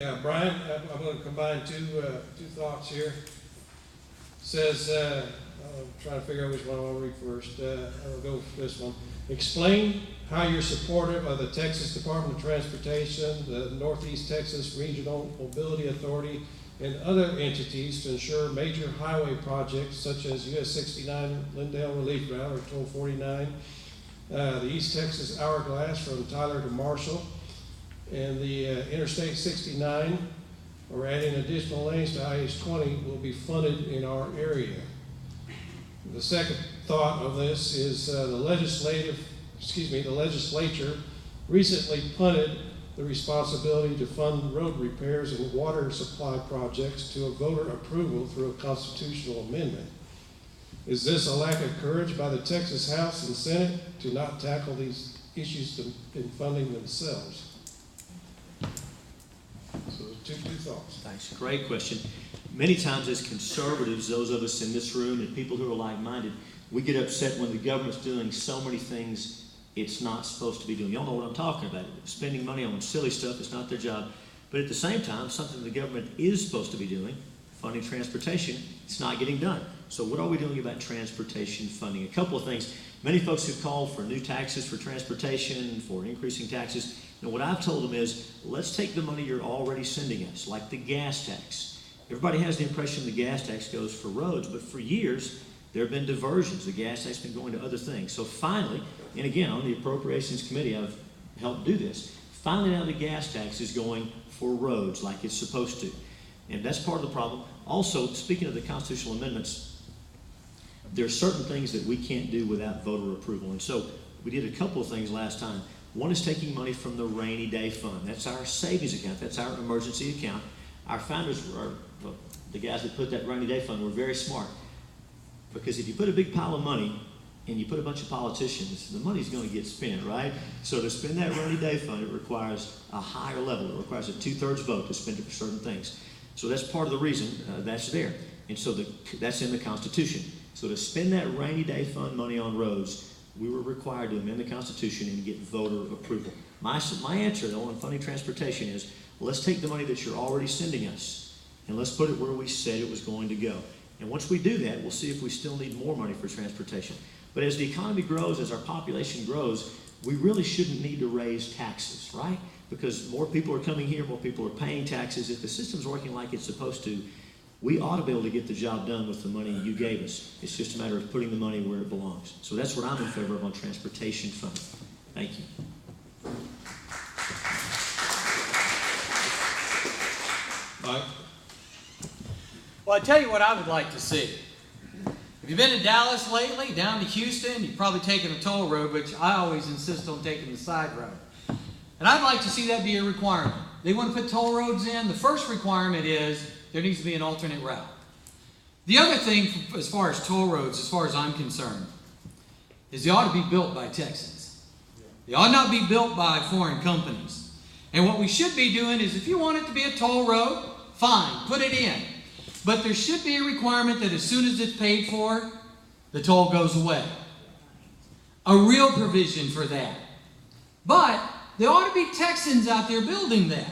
Yeah, Brian, I'm going to combine two thoughts here. Says, I'm trying to figure out which one I'll read first. I'll go for this one. Explain how you're supportive of the Texas Department of Transportation, the Northeast Texas Regional Mobility Authority, and other entities to ensure major highway projects such as US 69 Lindale Relief Route or Toll 49, the East Texas Hourglass from Tyler to Marshall, and the Interstate 69, or adding additional lanes to IH 20, will be funded in our area. The second thought of this is the legislature recently punted the responsibility to fund road repairs and water supply projects to a voter approval through a constitutional amendment. Is this a lack of courage by the Texas House and Senate to not tackle these issues in funding themselves? So two thoughts. Thanks. Great question. Many times as conservatives, those of us in this room and people who are like-minded, we get upset when the government's doing so many things it's not supposed to be doing. Y'all know what I'm talking about. Spending money on silly stuff, it's not their job. But at the same time, something the government is supposed to be doing, funding transportation, it's not getting done. So what are we doing about transportation funding? A couple of things. Many folks have called for new taxes for transportation, for increasing taxes. And what I've told them is, let's take the money you're already sending us, like the gas tax. Everybody has the impression the gas tax goes for roads, but for years, there have been diversions. The gas tax has been going to other things. So finally, and again, on the Appropriations Committee, I've helped do this. Finally now the gas tax is going for roads like it's supposed to. And that's part of the problem. Also, speaking of the constitutional amendments, there are certain things that we can't do without voter approval. And so we did a couple of things last time. One is taking money from the rainy day fund. That's our savings account. That's our emergency account. Our founders, the guys that put that rainy day fund, were very smart. Because if you put a big pile of money and you put a bunch of politicians, the money's going to get spent, right? So to spend that rainy day fund, it requires a higher level. It requires a 2/3 vote to spend it for certain things. So that's part of the reason that's there. And so that's in the Constitution. So to spend that rainy day fund money on roads, we were required to amend the Constitution and get voter approval. My answer, though, on funding transportation is, let's take the money that you're already sending us and let's put it where we said it was going to go. And once we do that, we'll see if we still need more money for transportation. But as the economy grows, as our population grows, we really shouldn't need to raise taxes, right? Because more people are coming here, more people are paying taxes. If the system's working like it's supposed to, we ought to be able to get the job done with the money you gave us. It's just a matter of putting the money where it belongs. So that's what I'm in favor of on transportation funding. Thank you. Mike? Well, I tell you what I would like to see. If you've been to Dallas lately, down to Houston, you've probably taken a toll road, which I always insist on taking the side road. And I'd like to see that be a requirement. They want to put toll roads in. The first requirement is there needs to be an alternate route. The other thing, as far as toll roads, as far as I'm concerned, is they ought to be built by Texans. They ought not be built by foreign companies. And what we should be doing is, if you want it to be a toll road, fine, put it in. But there should be a requirement that as soon as it's paid for, the toll goes away. A real provision for that. But there ought to be Texans out there building that.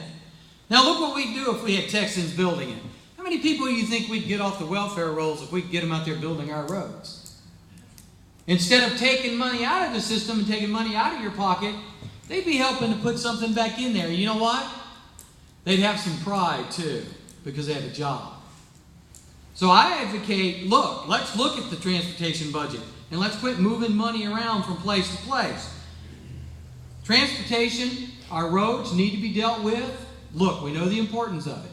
Now look what we'd do if we had Texans building it. How many people do you think we'd get off the welfare rolls if we could get them out there building our roads? Instead of taking money out of the system and taking money out of your pocket, they'd be helping to put something back in there. You know what? They'd have some pride too, because they have a job. So I advocate, let's look at the transportation budget and let's quit moving money around from place to place. Transportation, our roads need to be dealt with. Look, we know the importance of it.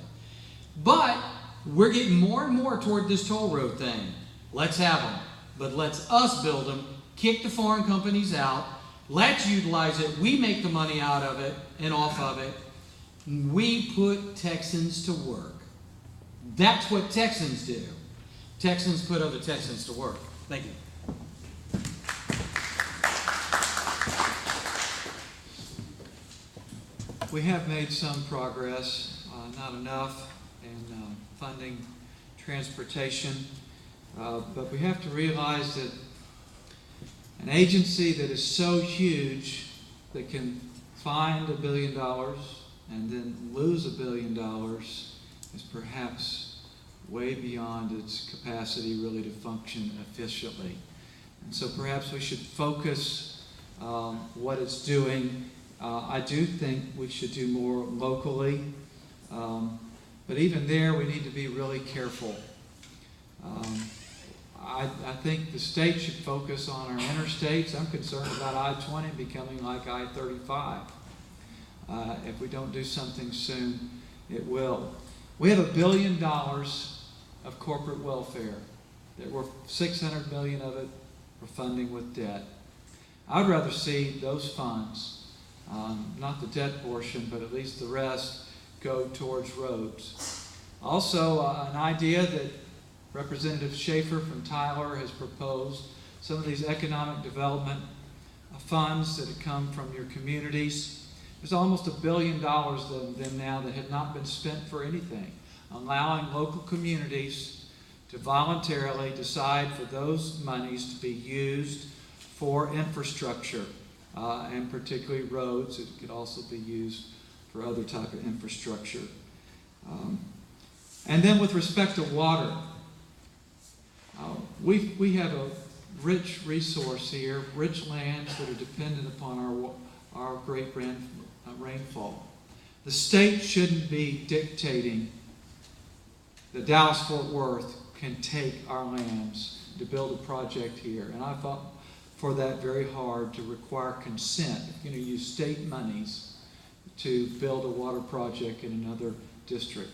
But we're getting more and more toward this toll road thing. Let's have them, but let's us build them, kick the foreign companies out, let's utilize it, we make the money out of it and off of it. We put Texans to work. That's what Texans do. Texans put other Texans to work. Thank you. We have made some progress, not enough, in funding transportation, but we have to realize that an agency that is so huge that can find $1 billion and then lose $1 billion is perhaps way beyond its capacity really to function efficiently. And so perhaps we should focus what it's doing. I do think we should do more locally, but even there we need to be really careful. I think the state should focus on our interstates. I'm concerned about I-20 becoming like I-35. If we don't do something soon, it will. We have $1 billion of corporate welfare. That we're $600 million of it we're funding with debt. I'd rather see those funds, not the debt portion, but at least the rest, go towards roads. Also, an idea that Representative Schaefer from Tyler has proposed, some of these economic development funds that have come from your communities. There's almost $1 billion of them now that had not been spent for anything, allowing local communities to voluntarily decide for those monies to be used for infrastructure, and particularly roads. It could also be used for other type of infrastructure. And then with respect to water, we have a rich resource here, rich lands that are dependent upon our great rainfall. The state shouldn't be dictating that Dallas-Fort Worth can take our lands to build a project here. And I fought for that very hard, to require consent. If you're going to use state monies to build a water project in another district.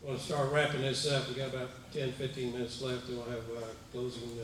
We'll start wrapping this up. We got about 10, 15 minutes left, and we'll have closing.